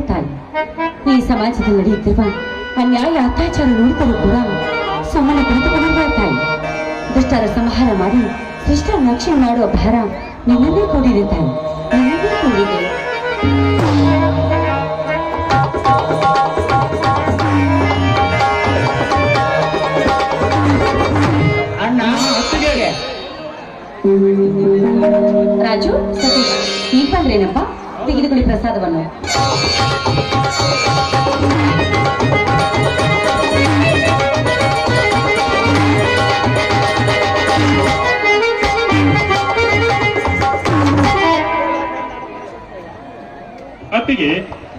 ತಾಯಿ. ಈ ಸಮಾಜದಲ್ಲಿ ನಡೆಯುತ್ತಿರುವ ಅನ್ಯಾಯ ಅತ್ಯಾಚಾರ ನೋಡಿದರೂ ಕೂಡ ಸುಮ್ಮನೆ ಕುಳಿತುಕೊಂಡಿರುವ ತಾಯಿ. ದುಷ್ಟರ ಸಂಹಾರ ಮಾಡಿ ಶಿಷ್ಟರ ರಕ್ಷಣೆ ಮಾಡುವ ಭಾರ ನಿನ್ನದೇ ಕೂಡಿದೆ ತಾಯಿ, ನಿನ್ನದೇ ಕೂಡಿದೆ. ರಾಜು, ಸತೀಶ್, ಈಗ ಬಂದ್ರೇನಪ್ಪ? ತೆಗೆದುಕೊಳ್ಳಿ ಪ್ರಸಾದವನ್ನು. ಅತ್ತಿಗೆ,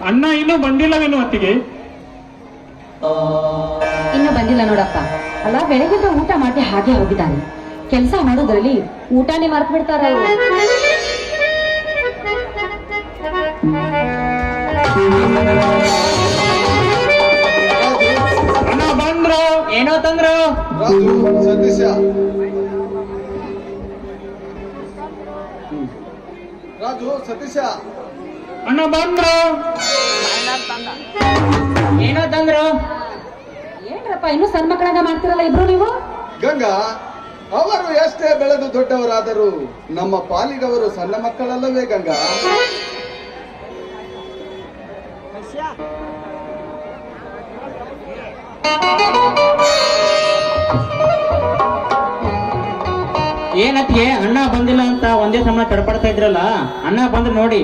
ಅಣ್ಣ ಇನ್ನೂ ಬಂದಿಲ್ಲವೇನು ಅತ್ತಿಗೆ? ಇನ್ನೂ ಬಂದಿಲ್ಲ ನೋಡಪ್ಪ. ಅಲ್ಲ, ಬೆಳಗಿಂದ ಊಟ ಮಾಡಿ ಹಾಗೆ ಹೋಗಿದ್ದಾನೆ. ಕೆಲಸ ಮಾಡೋದ್ರಲ್ಲಿ ಊಟನೇ ಮರ್ತು ಬಿಡ್ತಾರ. ಅಣ್ಣ ಬಂದ್ರು, ಏನೋ ತಂದ್ರು. ರಾಜು, ಸತೀಶ, ರಾಜು, ಸತೀಶ, ಅಣ್ಣ ಬಂದ್ರು, ಏನೋ ತಂದ್ರು. ಏನ್ರಪ್ಪ ಇನ್ನು ಸಣ್ಣ ಮಕ್ಕಳಾಗ ಮಾಡ್ತಿರಲ್ಲ ಇಬ್ರು ನೀವು? ಗಂಗಾ, ಅವರು ಎಷ್ಟೇ ಬೆಳೆದು ದೊಡ್ಡವರಾದರೂ ನಮ್ಮ ಪಾಲಿಗವರು ಸಣ್ಣ ಮಕ್ಕಳಲ್ಲವೇ ಗಂಗಾ? ಏನತ್ತಿಗೆ ಅಣ್ಣ ಬಂದಿಲ್ಲ ಅಂತ ಒಂದೇ ಸಮಯ ತಡಪಡ್ತಾ ಇದ್ರಲ್ಲ, ಅಣ್ಣ ಬಂದ್ರೆ ನೋಡಿ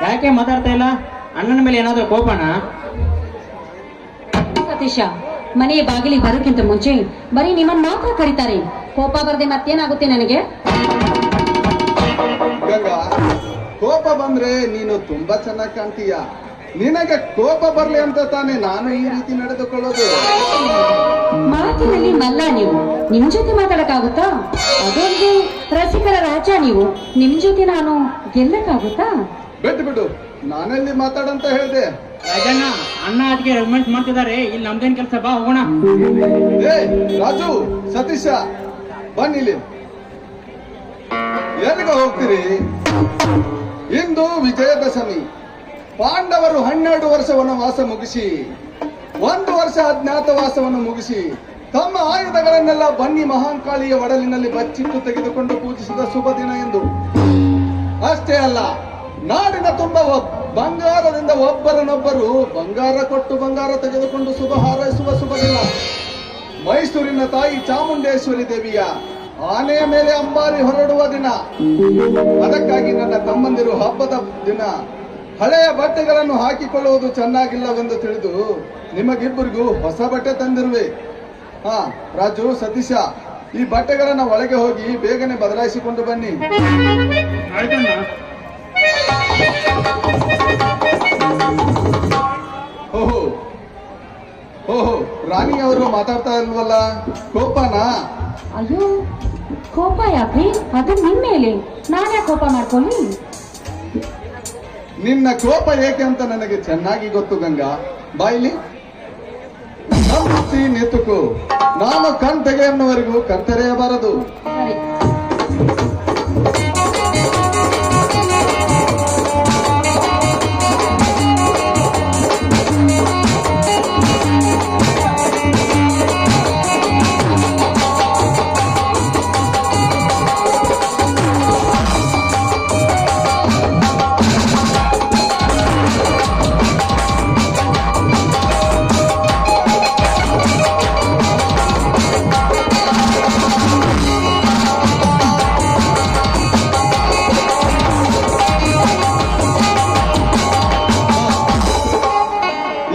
ಯಾಕೆ ಮಾತಾಡ್ತಾ ಇಲ್ಲ? ಅಣ್ಣನ ಮೇಲೆ ಏನಾದ್ರೂ ಕೋಪಣ? ಸತೀಶ, ಮನೆಯ ಬಾಗಿಲಿಗೆ ಬರೋಕ್ಕಿಂತ ಮುಂಚೆ ಬರೀ ನಿಮ್ಮನ್ನ ಮಾತ್ರ ಕರೀತಾರೆ. ಕೋಪ ಬರದೆ ಮತ್ತೇನಾಗುತ್ತೆ ನನಗೆ? ಗಂಗಾ, ಕೋಪ ಬಂದ್ರೆ ನೀನು ತುಂಬಾ ಚೆನ್ನಾಗಿ ಕಾಣ್ತೀಯ. ನಿನಗೆ ಕೋಪ ಬರ್ಲಿ ಅಂತ ತಾನೇ ನಾನು ಈ ರೀತಿ ನಡೆದುಕೊಳ್ಳೋದು. ಮಾತಿನಲ್ಲಿ ಮಲ್ಲ ನೀವು. ನಿಮ್ ಜೊತೆ ಮಾತಾಡಕ್ಕಾಗುತ್ತಾ? ಅದೊಂದು ರಸಿಕರ ರಾಜ ನೀವು. ನಿಮ್ ಜೊತೆ ನಾನು ಗೆಲ್ಲಕ್ಕಾಗುತ್ತಾ? ಬಿಟ್ಟು ಬಿಡು, ನಾನೆಲ್ಲಿ ಮಾತಾಡಂತ ಹೇಳಿದೆ? ರಾಜಣ್ಣ, ಅಣ್ಣ ಅದಕ್ಕೆ ರೆಕಮೆಂಡ್ ಮಾಡ್ತಿದ್ದಾರೆ. ಇಲ್ಲಿ ನಮ್ದೇನ್ ಕೆಲಸ, ಬಾ ಹೋಗೋಣ. ಏ ರಾಜು, ಸತೀಶ, ಬನ್ನಿಲ್ಲಿ. ಎಲ್ಲಿಗೆ ಹೋಗ್ತೀರಿ? ಇಂದು ವಿಜಯದಶಮಿ. ಪಾಂಡವರು 12 ವರ್ಷ ವನವಾಸ ಮುಗಿಸಿ 1 ವರ್ಷ ಅಜ್ಞಾತವಾಸವನ್ನು ಮುಗಿಸಿ ತಮ್ಮ ಆಯುಧಗಳನ್ನೆಲ್ಲ ಬನ್ನಿ ಮಹಾಂಕಾಳಿಯ ಒಡಲಿನಲ್ಲಿ ಬಚ್ಚಿಟ್ಟು ತೆಗೆದುಕೊಂಡು ಪೂಜಿಸಿದ ಶುಭ ದಿನ ಎಂದು. ಅಷ್ಟೇ ಅಲ್ಲ, ನಾಡಿನ ತುಂಬ ಬಂಗಾರದಿಂದ ಒಬ್ಬರನ್ನೊಬ್ಬರು ಬಂಗಾರ ಕೊಟ್ಟು ಬಂಗಾರ ತೆಗೆದುಕೊಂಡು ಶುಭ ಹಾರೈಸುವ ಶುಭ ದಿನ. ಮೈಸೂರಿನ ತಾಯಿ ಚಾಮುಂಡೇಶ್ವರಿ ದೇವಿಯ ಆನೆಯ ಮೇಲೆ ಅಂಬಾರಿ ಹೊರಡುವ ದಿನ. ಅದಕ್ಕಾಗಿ ನನ್ನ ತಮ್ಮಂದಿರು ಹಬ್ಬದ ದಿನ ಹಳೆಯ ಬಟ್ಟೆಗಳನ್ನು ಹಾಕಿಕೊಳ್ಳುವುದು ಚೆನ್ನಾಗಿಲ್ಲವೆಂದು ತಿಳಿದು ನಿಮಗಿಬ್ಬರಿಗೂ ಹೊಸ ಬಟ್ಟೆ ತಂದಿರುವೆ. ಹಾ ರಾಜು, ಸತೀಶ, ಈ ಬಟ್ಟೆಗಳನ್ನ ಒಳಗೆ ಹೋಗಿ ಬೇಗನೆ ಬದಲಾಯಿಸಿಕೊಂಡು ಬನ್ನಿ. ಆಯ್ತಣ್ಣ. ಓಹೋ ಓಹೋ, ರಾಣಿಯವರು ಮಾತಾಡ್ತಾ ಇಲ್ವಲ್ಲ, ಕೋಪನಾ? ಅಯ್ಯೋ, ಕೋಪ ಯಾಕ್ರಿ? ಅದು ನಿಮ್ ಮೇಲೆ. ನಾನೇ ಕೋಪ ಮಾಡ್ಕೊಳ್ಳಿ? ನಿನ್ನ ಕೋಪ ಏಕೆ ಅಂತ ನನಗೆ ಚೆನ್ನಾಗಿ ಗೊತ್ತು ಗಂಗಾ. ಬಾಯಿಲಿ ನಂಬಿಸಿ ನಿಂತುಕು. ನಾನು ಕಣ್ತೆಗೆ ಅನ್ನುವರೆಗೂ ಕರ್ತರೆಯಬಾರದು. ಸರಿ.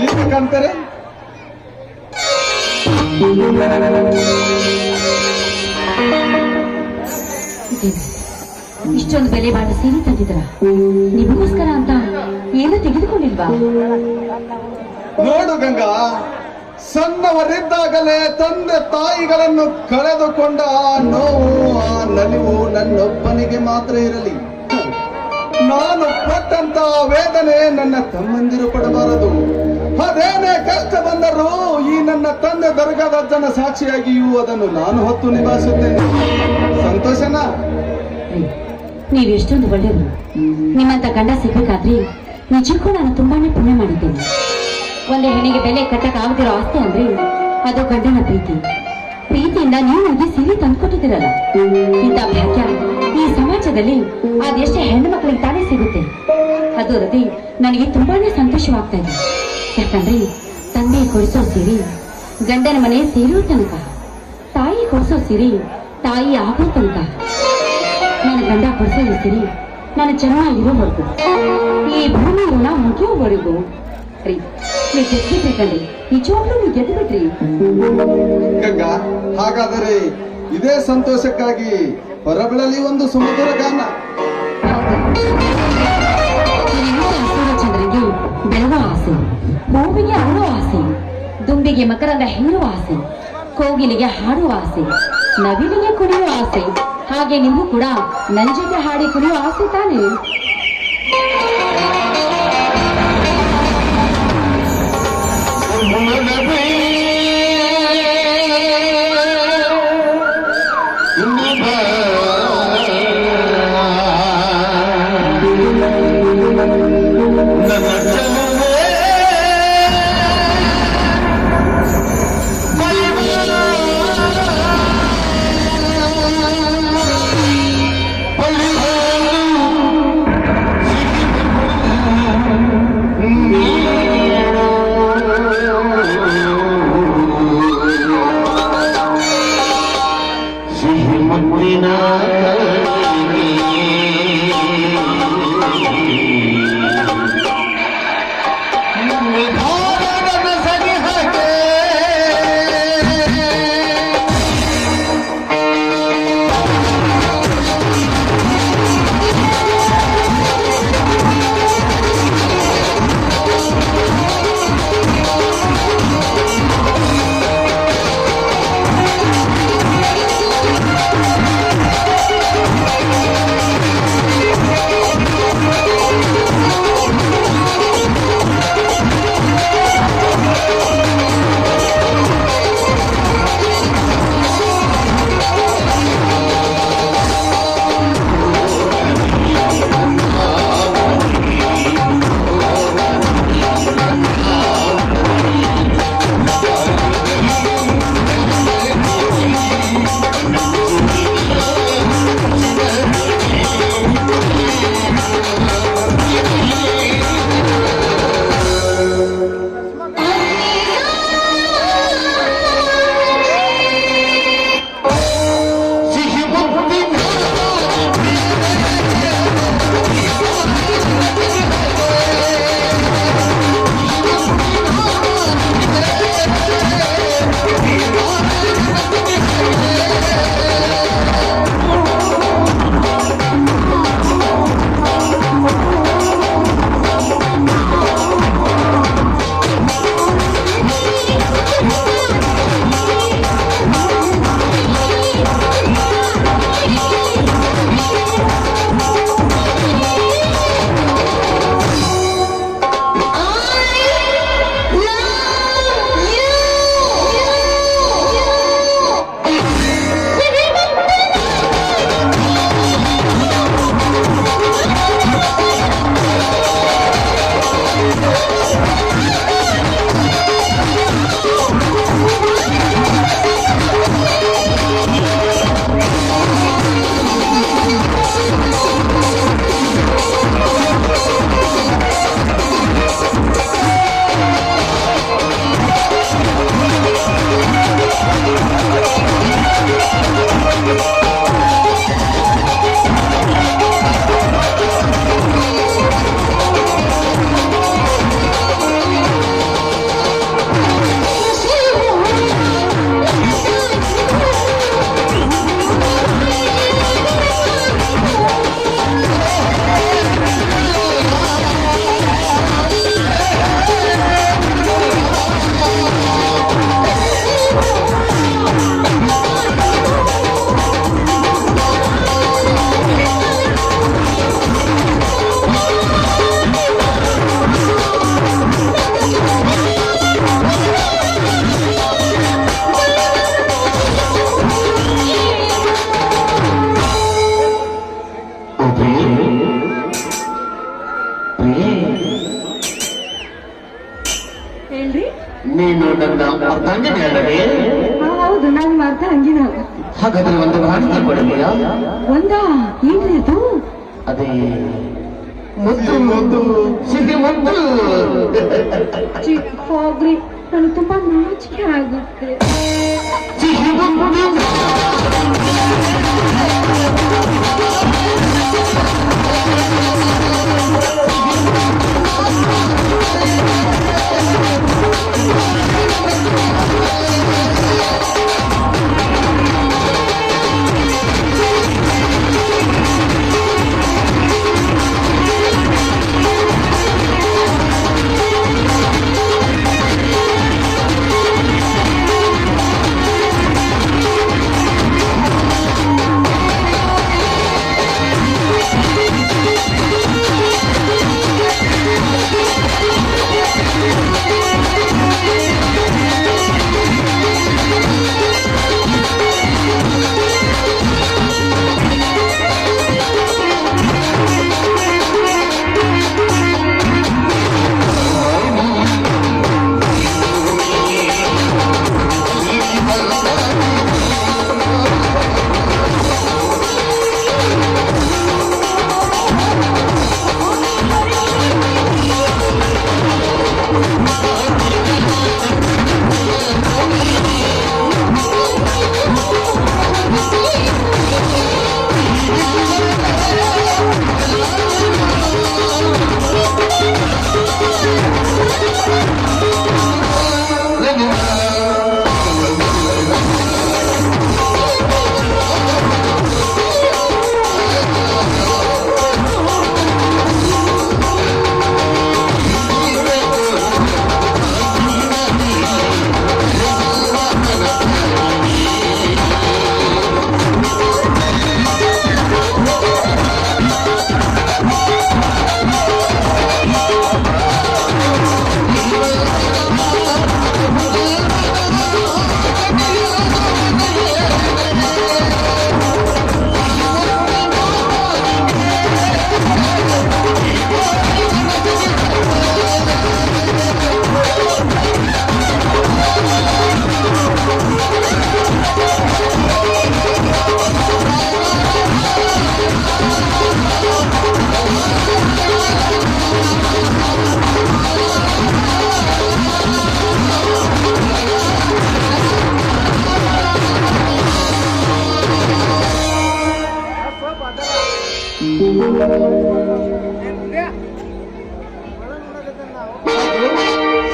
ಈಗ ಕಾಣ್ತಾರೆ. ಇಷ್ಟೊಂದು ಬೆಲೆ ಬಾಳ ಸೀರೆ ತಂದಿದ್ರ, ನಿಮಗೋಸ್ಕರ ಅಂತ ಏನು ತೆಗೆದುಕೊಂಡಿಲ್ವಾ? ನೋಡು ಗಂಗಾ, ಸಣ್ಣವರಿದ್ದಾಗಲೇ ತಂದೆ ತಾಯಿಗಳನ್ನು ಕಳೆದುಕೊಂಡ ಆ ನೋವು, ಆ ನಲಿವು ನನ್ನೊಬ್ಬನಿಗೆ ಮಾತ್ರ ಇರಲಿ. ನಾನು ಪಟ್ಟಂತ ವೇದನೆ ನನ್ನ ತಮ್ಮಂದಿರು ಪಡಬಾರದು. ಅದೇನೇ ಕಷ್ಟ ಬಂದರೂ ಈ ನನ್ನ ತಂದೆ ದರ್ಗಾದಜ್ಜನ ಸಾಕ್ಷಿಯಾಗಿಯೂ ಅದನ್ನು ನಾನು ಹೊತ್ತು ನಿಭಾಯಿಸುತ್ತೇನೆ. ಸಂತೋಷನಾ? ನೀವೆಷ್ಟೊಂದು ಒಳ್ಳೆಯವರು. ನಿಮ್ಮಂತ ಗಂಡ ಸಿಗ್ಬೇಕಾದ್ರೆ ನಿಜಕ್ಕೂ ನಾನು ತುಂಬಾನೇ ಪುಣ್ಯ ಮಾಡಿದ್ದೇನೆ. ಒಂದು ಹೆಣ್ಣಿಗೆ ಬೆಲೆ ಕಟ್ಟಕ್ ಆಗದಿರೋ ಆಸ್ತಿ ಅಂದ್ರೆ ಅದು ಗಂಡನ ಪ್ರೀತಿ. ಪ್ರೀತಿಯಿಂದ ನೀವು ನನಗೆ ಸೀರೆ ತಂದ್ಕೊಟ್ಟಿದ್ದೀರಲ್ಲ, ಇಂಥ ಭಾಗ್ಯ ಈ ಸಮಾಜದಲ್ಲಿ ಅದೆಷ್ಟೇ ಹೆಣ್ಣು ಮಕ್ಕಳಿಗೆ ತಾನೇ ಸಿಗುತ್ತೆ. ಅದು ರತಿ ನನಗೆ ತುಂಬಾನೇ ಸಂತೋಷವಾಗ್ತಾ ಇದೆ. ಯಾಕಂದ್ರೆ ತಂದೆ ಕೊಡಿಸೋ ಸೀರೆ ಗಂಡನ ಮನೆ ಸೇರೋ ತನಕ, ತಾಯಿ ಕೊಡಿಸೋ ಸೀರೆ ತಾಯಿ ಆಗೋ ತನಕ, ನನ್ನ ಗಂಡ ಕೊಡಿಸೋ ಈ ಸೀರೆ ನಾನು ಚೆನ್ನಾಗಿರೋವರೆಗೂ, ಈ ಭೂಮಿ ಋಣ ಮುಗಿಯೋವರೆಗೂ. ರೀ ನೀವು ಗೆದ್ಬಿಟ್ರಿ, ನಿಜವಾಗ್ಲೂ ನೀವು ಗೆದ್ದು ಬಿಟ್ರಿ. ಗಂಗಾ, ಹಾಗಾದರೆ ಇದೇ ಸಂತೋಷಕ್ಕಾಗಿ ಹೊರಬೀಳಲಿ ಒಂದು ಸುಮಧುರ ಗಾನ. ಚಂದ್ರನಿಗೆ ಬೆಳಗುವ ಆಸೆ, ಹೂವಿಗೆ ಅರಳುವ ಆಸೆ, ದುಂಬಿಗೆ ಮಕರಂದ ಹೇಳುವ ಆಸೆ, ಕೋಗಿಲಿಗೆ ಹಾಡುವ ಆಸೆ, ನವಿಲಿಗೆ ಕುಣಿಯುವ ಆಸೆ, ಹಾಗೆ ನಿಮಗೂ ಕೂಡ ನನ್ನ ಜೊತೆ ಹಾಡಿ ಕುಣಿಯುವ ಆಸೆ ತಾನೇ? ಹೇಳ್ರಿ. ನೀನು ನನ್ನ ಅರ್ಧಾಂಗಿನಿ ಅಲ್ಲವೇ? ಹೌದು, ನಾನು ಅರ್ಧ ಅಂಗಿನ. ಹಾಗಾದ್ರೆ ಒಂದು ಕಾಣಿಕೆ ಕೊಡಲಿಯಾ? ಒಂದ ಏನ್ರಿ ಅದು? ಅದೇ ಮುದ್ದು ಸಿಹಿ ಮುದ್ದು. ಹೋಗ್ರಿ, ನನಗೆ ತುಂಬಾ ನಾಚಿಕೆ ಆಗುತ್ತೆ. ಸಿಹಿ ಮುದ್ದು.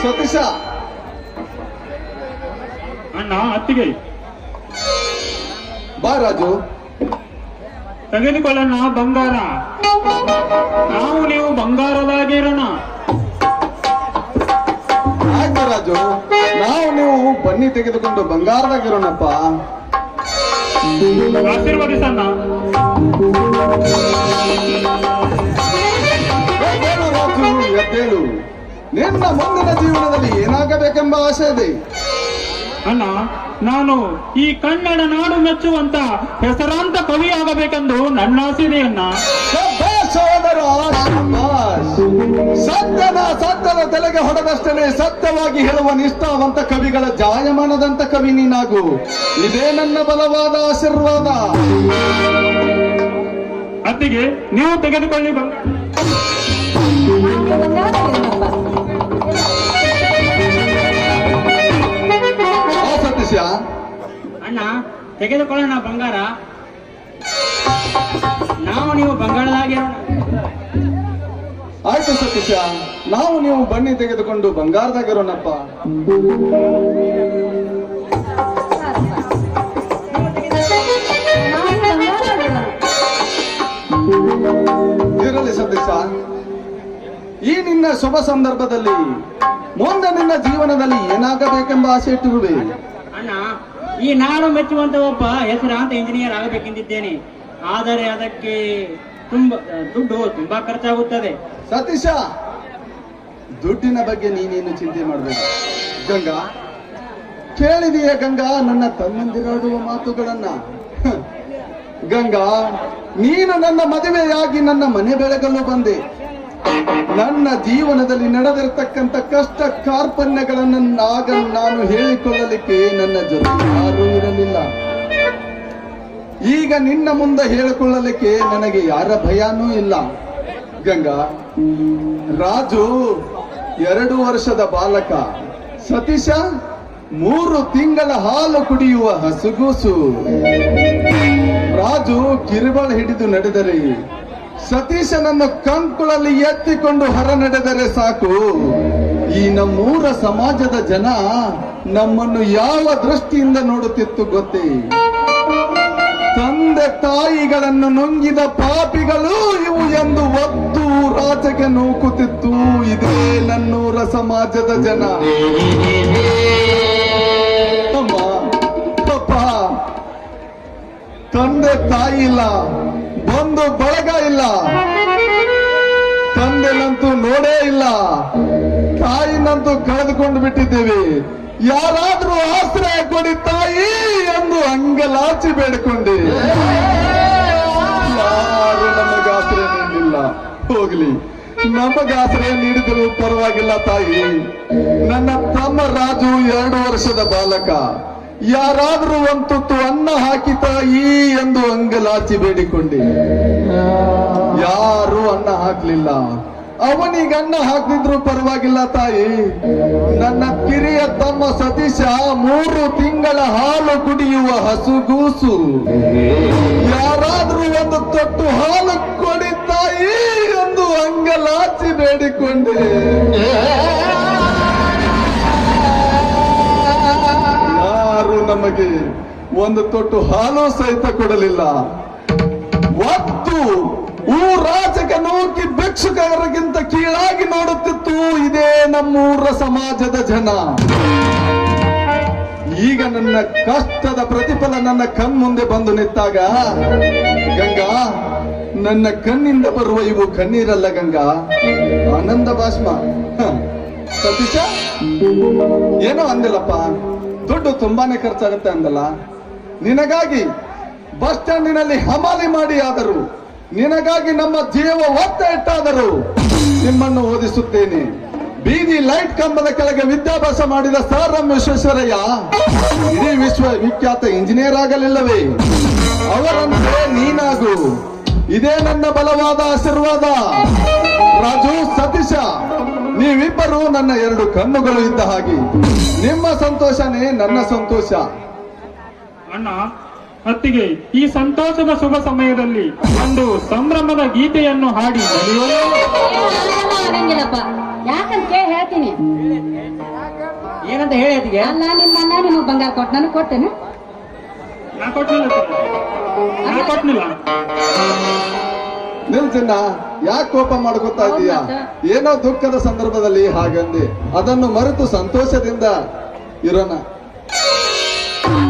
ಸತೀಶ, ಅಣ್ಣ ಅತ್ತಿಗೆ ಬಾ ರಾಜು. ತೆಗೆದುಕೊಳ್ಳೋಣ ಬಂಗಾರ. ನಾವು ನೀವು ಬಂಗಾರದಾಗಿರೋಣ. ಆಯ್ತು ರಾಜು, ನಾವು ನೀವು ಬನ್ನಿ ತೆಗೆದುಕೊಂಡು ಬಂಗಾರದಾಗಿರೋಣಪ್ಪ. ಆಶೀರ್ವದಿಸಣ್ಣ. ಎದ್ದೇಳು ರಾಜು, ಎದ್ದೇಳು. ನಿನ್ನ ಮುಂದಿನ ಜೀವನದಲ್ಲಿ ಏನಾಗಬೇಕೆಂಬ ಆಸೆ ಇದೆ? ಅಣ್ಣ, ನಾನು ಈ ಕನ್ನಡ ನಾಡು ಮೆಚ್ಚುವಂತ ಹೆಸರಾಂತ ಕವಿ ಆಗಬೇಕೆಂದು ನನ್ನ ಆಸೆ ಇದೆ ಅಣ್ಣ. ಶಭಾಷ್ ಸಹೋದರ, ಶಭಾಷ್. ಸತ್ಯದ ತಲೆಗೆ ಹೊಡೆದಷ್ಟೇ ಸತ್ಯವಾಗಿ ಹೇಳುವ ನಿಷ್ಠಾವಂತ ಕವಿಗಳ ಜಾಯಮಾನದಂತ ಕವಿ ನೀನಾಗು. ಇದೇ ನನ್ನ ಬಲವಾದ ಆಶೀರ್ವಾದ. ಅತ್ತಿಗೆ, ನೀವು ತೆಗೆದುಕೊಳ್ಳಿ ಬಂಗಾರ. ಸತೀಶ, ಅಣ್ಣ ತೆಗೆದುಕೊಳ್ಳೋಣ ಬಂಗಾರ. ನಾವು ನೀವು ಬಂಗಾರದಾಗಿರೋಣ. ಆಯ್ತು ಸತೀಶ, ನಾವು ನೀವು ಬನ್ನಿ ತೆಗೆದುಕೊಂಡು ಬಂಗಾರದಾಗಿರೋಣಪ್ಪ. ಇರಲಿ ಸತೀಶ, ಈ ನಿನ್ನ ಶುಭ ಸಂದರ್ಭದಲ್ಲಿ ಮುಂದೆ ನಿನ್ನ ಜೀವನದಲ್ಲಿ ಏನಾಗಬೇಕೆಂಬ ಆಸೆ ಇಟ್ಟಿರುವೆ? ಅಣ್ಣ, ಈ ನಾಡು ಮೆಚ್ಚುವಂತ ಒಬ್ಬ ಹೆಸರಾಂತ ಇಂಜಿನಿಯರ್ ಆಗಬೇಕೆಂದಿದ್ದೇನೆ. ಆದರೆ ಅದಕ್ಕೆ ದುಡ್ಡು ತುಂಬಾ ಖರ್ಚಾಗುತ್ತದೆ. ಸತೀಶ, ದುಡ್ಡಿನ ಬಗ್ಗೆ ನೀನೇನು ಚಿಂತೆ ಮಾಡಬೇಡ. ಗಂಗಾ, ಕೇಳಿದೆಯೇ ಗಂಗಾ ನನ್ನ ತಮ್ಮಂದಿರಾಡುವ ಮಾತುಗಳನ್ನ? ಗಂಗಾ, ನೀನು ನನ್ನ ಮದುವೆಯಾಗಿ ನನ್ನ ಮನೆ ಬೆಳಗಲು ಬಂದೆ. ನನ್ನ ಜೀವನದಲ್ಲಿ ನಡೆದಿರತಕ್ಕಂತ ಕಷ್ಟ ಕಾರ್ಪಣ್ಯಗಳನ್ನು ಆಗ ನಾನು ಹೇಳಿಕೊಳ್ಳಲಿಕ್ಕೆ ನನ್ನ ಜೊತೆ ಯಾರೂ ಇರಲಿಲ್ಲ. ಈಗ ನಿನ್ನ ಮುಂದೆ ಹೇಳಿಕೊಳ್ಳಲಿಕ್ಕೆ ನನಗೆ ಯಾರ ಭಯನೂ ಇಲ್ಲ. ಗಂಗಾ, ರಾಜು 2 ವರ್ಷದ ಬಾಲಕ, ಸತೀಶ 3 ತಿಂಗಳ ಹಾಲು ಕುಡಿಯುವ ಹಸುಗೂಸು. ರಾಜು ಕಿರುಬಳ ಹಿಡಿದು ನಡೆದರೆ, ಸತೀಶನನ್ನು ಕಂಕುಳಲ್ಲಿ ಎತ್ತಿಕೊಂಡು ಹೊರ ನಡೆದರೆ ಸಾಕು, ಈ ನಮ್ಮೂರ ಸಮಾಜದ ಜನ ನಮ್ಮನ್ನು ಯಾವ ದೃಷ್ಟಿಯಿಂದ ನೋಡುತ್ತಿತ್ತು ಗೊತ್ತೇ? ತಂದೆ ತಾಯಿಗಳನ್ನು ನುಂಗಿದ ಪಾಪಿಗಳು ಇವು ಎಂದು ಒತ್ತು ರಾಜಗೆ ನೂಕುತ್ತಿತ್ತು ಇದೇ ನನ್ನೂರ ಸಮಾಜದ ಜನ. ಅಮ್ಮ, ಅಪ್ಪ, ತಂದೆ ತಾಯಿ ಇಲ್ಲ, ಬಂಧು ಬಳಗ ಇಲ್ಲ, ತಂದೆನಂತೂ ನೋಡೇ ಇಲ್ಲ, ತಾಯಿನಂತೂ ಕಳೆದುಕೊಂಡು ಬಿಟ್ಟಿದ್ದೇವೆ. ಯಾರಾದ್ರೂ ಆಶ್ರಯ ಕೊಡಿ ತಾಯಿ ಎಂದು ಅಂಗಲಾಚಿ ಬೇಡಿಕೊಂಡೆ. ಯಾರು ನಮಗೆ ಆಶ್ರಯ ನೀಡಿಲ್ಲ. ಹೋಗ್ಲಿ, ನಮಗೆ ಆಶ್ರಯ ನೀಡಿದರೂ ಪರವಾಗಿಲ್ಲ ತಾಯಿ. ನನ್ನ ತಮ್ಮ ರಾಜು 2 ವರ್ಷದ ಬಾಲಕ, ಯಾರಾದ್ರೂ ಒಂದು ತುತ್ತು ಅನ್ನ ಹಾಕಿ ತಾಯಿ ಎಂದು ಅಂಗಲಾಚಿ ಬೇಡಿಕೊಂಡೆ. ಯಾರು ಅನ್ನ ಹಾಕ್ಲಿಲ್ಲ. ಅವನಿಗೆ ಅನ್ನ ಹಾಕಿದ್ರು ಪರವಾಗಿಲ್ಲ ತಾಯಿ. ನನ್ನ ಕಿರಿಯ ತಮ್ಮ ಸತೀಶ 3 ತಿಂಗಳ ಹಾಲು ಕುಡಿಯುವ ಹಸುಗೂಸು, ಯಾರಾದ್ರೂ ಒಂದು ತೊಟ್ಟು ಹಾಲು ಕೊಡಿ ತಾಯಿ ಎಂದು ಅಂಗಲಾಚಿ ಬೇಡಿಕೊಂಡೆ. ಯಾರು ನಮಗೆ ಒಂದು ತೊಟ್ಟು ಹಾಲು ಸಹಿತ ಕೊಡಲಿಲ್ಲ. ಒತ್ತು ಊರಾಚೆಗೆ ನೂಕಿ ಭಿಕ್ಷುಕರಿಗಿಂತ ಕೀಳಾಗಿ ನೋಡುತ್ತಿತ್ತು ಇದೇ ನಮ್ಮೂರ ಸಮಾಜದ ಜನ. ಈಗ ನನ್ನ ಕಷ್ಟದ ಪ್ರತಿಫಲ ನನ್ನ ಕಣ್ಮುಂದೆ ಬಂದು ನಿಂತಾಗ, ಗಂಗಾ, ನನ್ನ ಕಣ್ಣಿಂದ ಬರುವ ಇವು ಕಣ್ಣೀರಲ್ಲ ಗಂಗಾ, ಆನಂದ ಭಾಷ್ಮ. ಸತೀಶ, ಏನೋ ಅಂದಿಲ್ಲಪ್ಪ, ದುಡ್ಡು ತುಂಬಾನೇ ಖರ್ಚಾಗುತ್ತೆ ಅಂದಲ್ಲ. ನಿನಗಾಗಿ ಬಸ್ ಸ್ಟ್ಯಾಂಡಿನಲ್ಲಿ ಹಮಾಲಿ ಮಾಡಿ ಆದರೂ, ನಿನಗಾಗಿ ನಮ್ಮ ಜೀವ ಒತ್ತ ಇಟ್ಟಾದರೂ ನಿಮ್ಮನ್ನು ಓದಿಸುತ್ತೇನೆ. ಬೀದಿ ಲೈಟ್ ಕಂಬದ ಕೆಳಗೆ ವಿದ್ಯಾಭ್ಯಾಸ ಮಾಡಿದ ಸರ್ ಎಂ ವಿಶ್ವೇಶ್ವರಯ್ಯ ಇಡೀ ವಿಖ್ಯಾತ ಇಂಜಿನಿಯರ್ ಆಗಲಿಲ್ಲವೇ? ಅವರಂತೆ ನೀನಾಗು, ಇದೇ ನನ್ನ ಬಲವಾದ ಆಶೀರ್ವಾದ. ರಾಜು, ಸತೀಶ, ನೀವಿಬ್ಬರು ನನ್ನ 2 ಕಣ್ಣುಗಳು ಇದ್ದ ಹಾಗೆ. ನಿಮ್ಮ ಸಂತೋಷನೇ ನನ್ನ ಸಂತೋಷ. ಅಣ್ಣ, ಅತ್ತಿಗೆ, ಈ ಸಂತೋಷದ ಶುಭ ಸಮಯದಲ್ಲಿ ಒಂದು ಸಂಭ್ರಮದ ಗೀತೆಯನ್ನು ಹಾಡಿ ಆಗಂಗಿಲ್ಲಪ್ಪ, ಯಾಕಂತ ಕೇಳಿ ಹೇಳ್ತೀನಿ. ಏನಂತ ಹೇಳಿ ಅತ್ತಿಗೆ? ಅಲ್ಲ, ನಿಮ್ಮ ಅಣ್ಣ ನಿಮಗ್ ಬಂಗಾರ ಕೊಟ್ಟು ನನಗೆ ಕೊಟ್ಟೇನು? ನಾ ಕೊಟ್ನಿಲ್ಲ. ನಿಲ್ಸಿನ, ಯಾಕೆ ಕೋಪ ಮಾಡ್ಕೊತಾ ಇದೀಯಾ? ಏನೋ ದುಃಖದ ಸಂದರ್ಭದಲ್ಲಿ ಹಾಗಂದೆ, ಅದನ್ನು ಮರೆತು ಸಂತೋಷದಿಂದ ಇರೋಣ.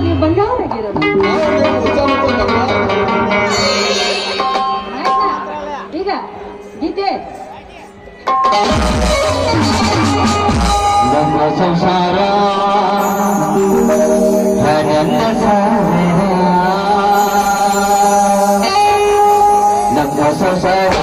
ನೀವು ಬಂಗಾರ ಆಗಿರೋದು. ಈಗ ಗೀತೆ. ನಮ್ಮ ಸಂಸಾರ ನನ್ನ ಸಾರ, ನಮ್ಮ ಸಂಸಾರ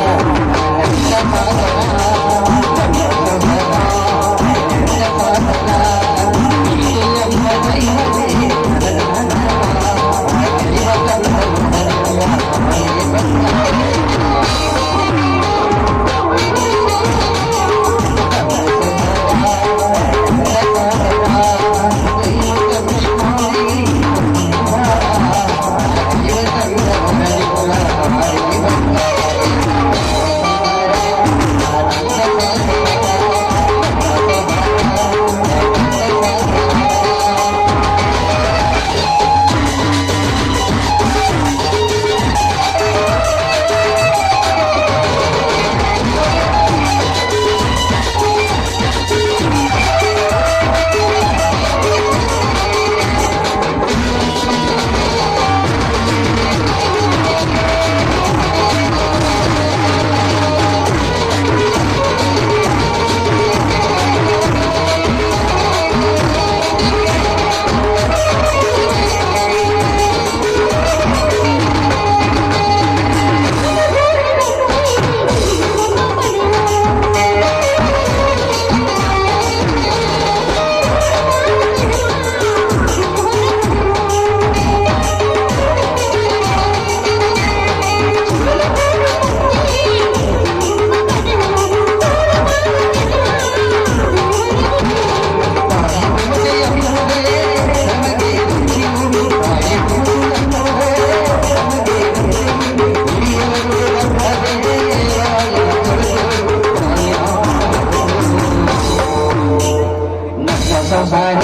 ಸಂಸಾರ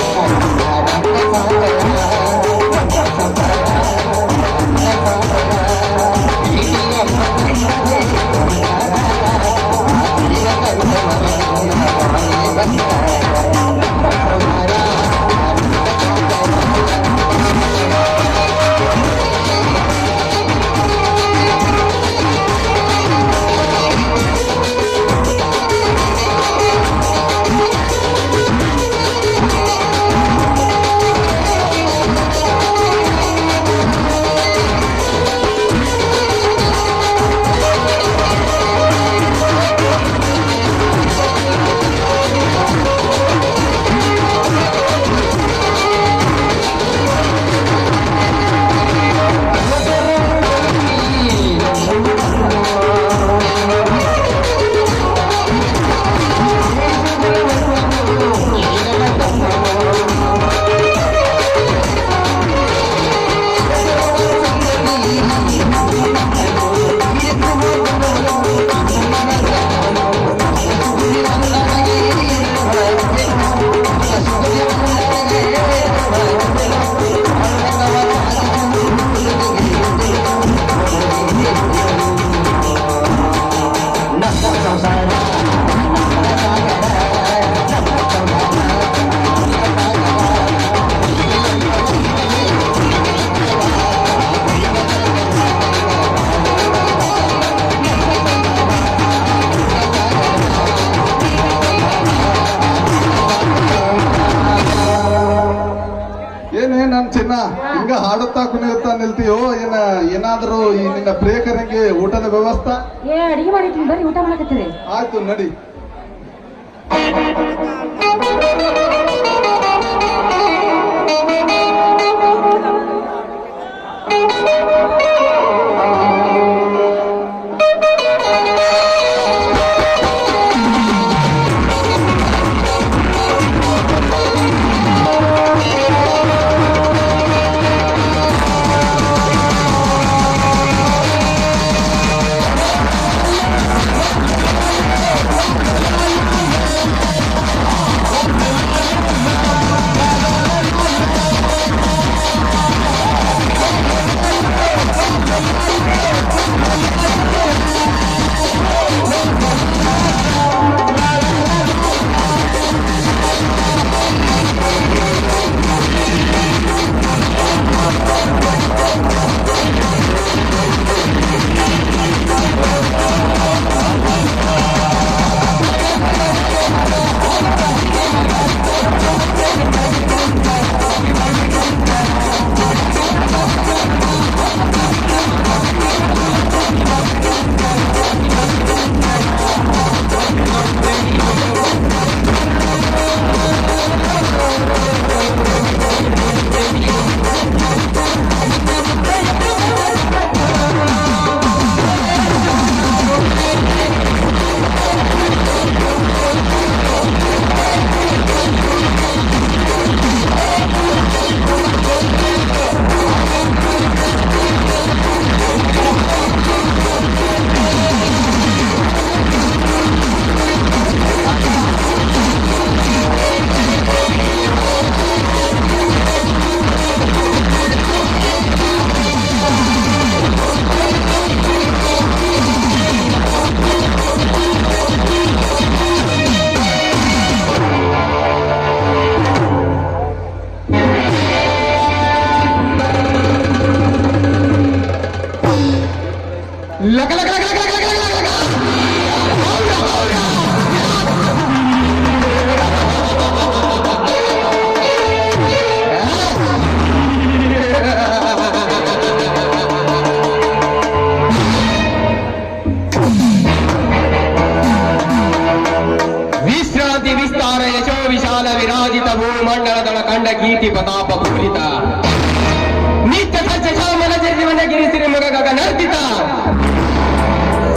ಏನೇ ನನ್ ಚಿನ್ನ ಹಿಂಗ ಹಾಡುತ್ತಾ ಕುಣಿಯುತ್ತಾ ನಿಲ್ತೀಯೋ ಏನಾದ್ರೂ ಈ ನಿನ್ನ ಪ್ರಿಯಕರಿಗೆ ಊಟದ ವ್ಯವಸ್ಥೆ? ಅಡಿಗೆ ಮಾಡಿದ್ದೀನಿ, ಬರ್ರಿ ಊಟ ಮಾಡಕತ್ತೀರಿ. ಆಯ್ತು ನಡಿ. ಕಂಡ ಕೀರ್ತಿ ಪ್ರತಾಪ ಪೂರಿತ ನಿತ್ಯ ಸಸ್ಯ ಶ್ಯಾಮಲ ಜೀವನ ಗಿರಿಸಿರಿ ಮಗ ಗಗನರ್ಪಿತ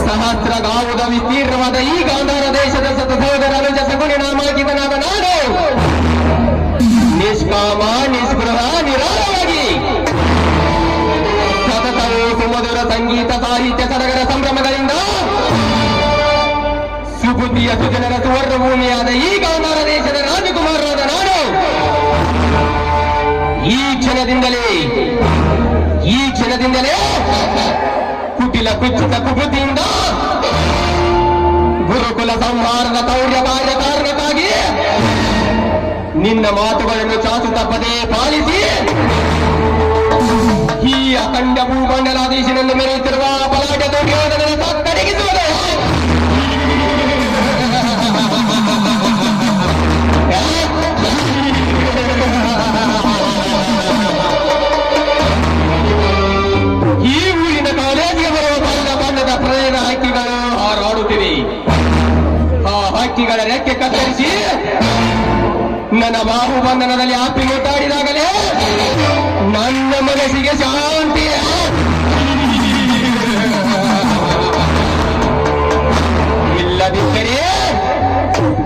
ಸಹಸ್ರ ಗಾವುದ ವಿಸ್ತೀರ್ಣವಾದ ಈ ಗಾಂಧಾರ ದೇಶದ ಸತಸೋದರ ಅನುಜ ಸಗುಣಿ ನಾಮಾಂಕಿತನಾದ ನಾಡು ನಿಷ್ಕಾಮ ನಿಸ್ಪೃಹ ನಿರಾಳವಾಗಿ ಸತತವೂ ಸುಮಧುರ ಸಂಗೀತ ಸಾಹಿತ್ಯ ಸಡಗರ ಸಂಭ್ರಮಗಳಿಂದ ಸುಬುದ್ಧಿಯ ಸುಜನರ ಸುವರ್ಣ ಭೂಮಿಯಾದ ಈ ಗಾಂಧಾರ ದೇಶದ ರಾಜಕುಮಾರರಾದ ನಾಡು ಈ ಕ್ಷಣದಿಂದಲೇ ಕುಟಿಲ ಕುಚ್ಚಿತ ಕುಬುದ್ಧಿಯಿಂದ ಗುರುಕುಲ ಸಂಹಾರದ ಕೌರ್ಯ ಕಾರ್ಯ ಕಾರಣಕ್ಕಾಗಿ ನಿನ್ನ ಮಾತುಗಳನ್ನು ಚಾಚು ತಪ್ಪದೆ ಪಾಲಿಸಿ ಈ ಅಖಂಡ ಭೂಮಂಡಲಾಧೀಶನನ್ನು ಮೆರೆಯುತ್ತಿರುವ ಬಲಾಢ್ಯ ದುರ್ಯೋಧನನ ತತ್ತರಿಗಿಸುವುದೇ ಈ ಊರಿನ ಕಾಲೇಜಿಗೆ ಬರುವ ಬಣ್ಣದ ಪ್ರೇರಣ ಹಕ್ಕಿಗಳು ಹಾರಾಡುತ್ತಿವೆ. ಆ ಹಕ್ಕಿಗಳ ರೆಕ್ಕೆ ಕತ್ತರಿಸಿ ನನ್ನ ಬಾಹುಬಂಧನದಲ್ಲಿ ಹಾಪಿ ಮುಟ್ಟಾಡಿದಾಗಲೇ ನನ್ನ ಮನಸ್ಸಿಗೆ ಶಾಂತಿ. ಇಲ್ಲದಿದ್ದರೆ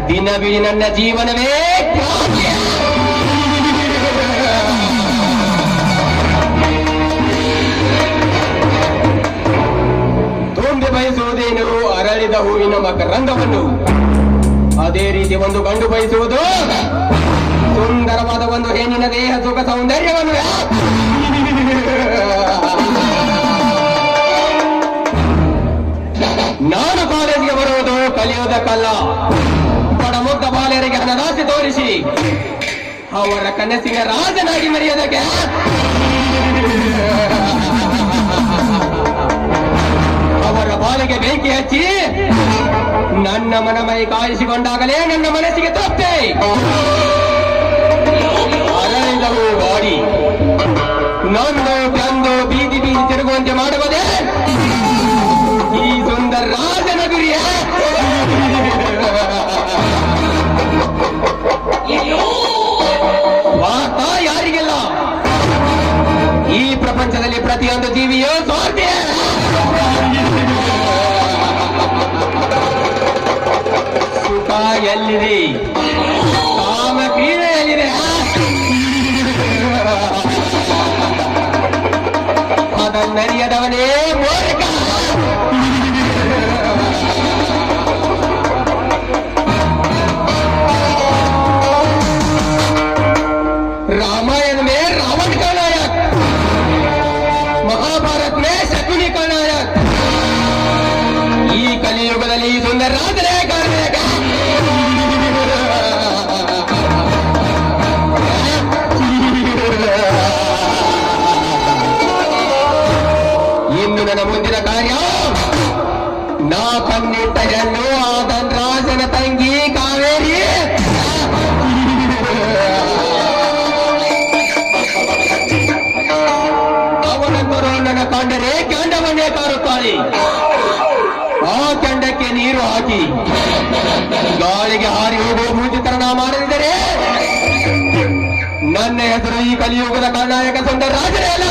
ದಿನವೇ ನನ್ನ ಜೀವನವೇ ಕ್ರಾಂತಿ. ತುಂಬಿ ಬಯಸುವುದೇನು ಅರಳಿದ ಹೂವಿನ ಮಕರಂದವನ್ನು, ಅದೇ ರೀತಿ ಒಂದು ಗಂಡು ಬಯಸುವುದು ಸುಂದರವಾದ ಒಂದು ಹೆಣ್ಣಿನ ದೇಹ ಸುಖ ಸೌಂದರ್ಯವನ್ನು. ನಾನು ಕಾಲೇಜಿಗೆ ಬರುವುದು ಕಲಿಯುವುದಕ್ಕಲ್ಲ, ಬಡಮುಗ್ಧ ಬಾಲ್ಯರಿಗೆ ಹಣದಾಸೆ ತೋರಿಸಿ ಅವರ ಕನಸಿನ ರಾಜನಾಗಿ ಮೆರೆಯುವುದಕ್ಕೆ. ಅವರ ಬಾಲಿಗೆ ಬೆಂಕಿ ಹಚ್ಚಿ ನನ್ನ ಮನಮೈ ಕಾಯಿಸಿಕೊಂಡಾಗಲೇ ನನ್ನ ಮನಸ್ಸಿಗೆ ತೃಪ್ತಿ. ಅರಳಿದವು ಗಾಡಿ ನೊಂದು ತಂದು ಬೀದಿ ಬೀದಿ ತಿರುಗುವಂತೆ ಮಾಡುವುದೇ ಈ ಸುಂದರ ರಾಜನ ಗುರಿಯ. ಸ್ವಾರ್ಥ ಯಾರಿಗೆಲ್ಲ, ಈ ಪ್ರಪಂಚದಲ್ಲಿ ಪ್ರತಿಯೊಂದು ಜೀವಿಯೂ ಸ್ವಾರ್ಥಿ. ಸುಖ ಎಲ್ಲಿದೆ, ಕಾಮ ಕ್ರೀಡೆ ಎಲ್ಲಿದೆ, ಅದನ್ನರಿಯದವನೇ ಮೂರ್ಖ. रामायण में रावण का नायक, महाभारत में शकुनी का नायक, ಈ ಕಲಿಯುಗದಲ್ಲಿ ಸುಂದರ ರಾಜನೇ ಕಾರಣ. ಇನ್ನು ನನ್ನ ಮುಂದಿನ ಕಾರ್ಯ, ನಾ ಕಣ್ಣಿಟ್ಟ ಹೆಣ್ಣು ಆ ಧನರಾಜನ ತಂಗಿ ಕಾವೇರಿ. ಅವನೊಬ್ಬರು ನನ್ನ ಕಂಡರೆ ಕೆಂಡವನ್ನೇ ಕಾರುತ್ತಾಳೆ. ಆ ಕೆಂಡಕ್ಕೆ ನೀರು ಹಾಕಿ ಗಾಳಿಗೆ ಹಾರಿ ಹೋಗುವ ಮೂರ್ತಿತರಣ ಮಾಡದಿದ್ದರೆ ನನ್ನ ಹೆಸರು ಈ ಕಲಿಯುಗದ ಕರ್ನಾಟಕ ಸುಂದರ ರಾಜರೇ ಅಲ್ಲ.